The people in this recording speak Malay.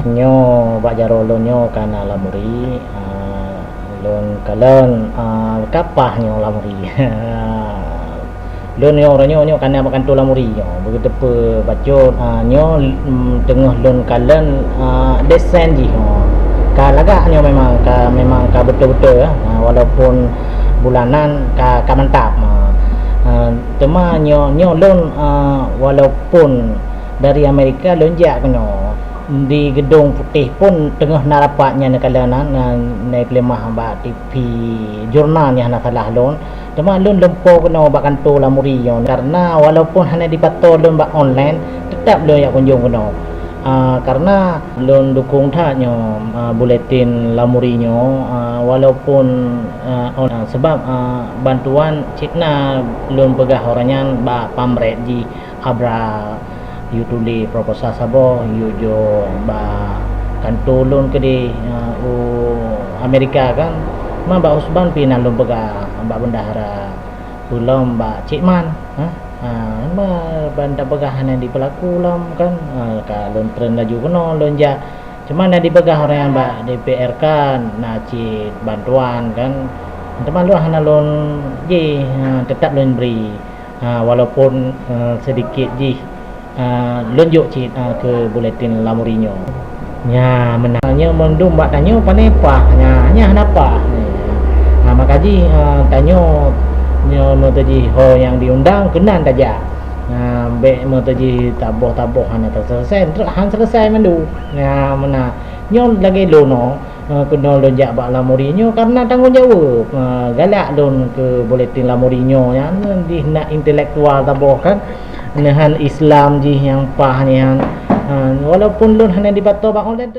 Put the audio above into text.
nyo bak jaro lon nyo kana lamuri lon kalen kapah nyo lamuri lon nyo oranyo nyo kana makan tu lamuri nyo begitu pe bacot nyo tengah lon kalen desen ji ka lagak nyo memang ka betul-betul walaupun bulanan ka mantap tema nyo lon walaupun dari Amerika lonjak keno di gedung putih pun tengah narapatnya nakalanan naik lemah ba TV jurnal yang nak salah lon tema lon lempo kena ba kantor lamuri yo karena walaupun hanya dipato lon ba online tetap lon yak kunjung kena karena lon dukung thanyo buletin lamuri nyo walaupun sebab bantuan Cina lon pegah orangnya ba pamret di abra tuli proposal sabo jo ba kantulun ke di Amerika kan ma ba usban pinan lom baga ba bendahara ulom ba cikman ma banda bagahan yang di pelaku ulam kan ka lon tren laju kono lon ja cuman yang di bagah orang yang ba DPR kan cik bantuan kan teman lu hana lon ji tetap lon beri walaupun sedikit ji lonjok cik ke buletin lamurinyo nya menangnya mendung bak tanyo panepah nya napa makaji tanyo nyo motoji ho yang diundang kenan taja be motoji taboh hanya selesai mendu mana nyo lagi lono kena lonjak bak lamurinyo karena tanggung jawab galak lon ke buletin lamurinyo yang di nak intelektual taboh kan nahan Islam ji yang pah ni walaupun lun hanya dibato bang online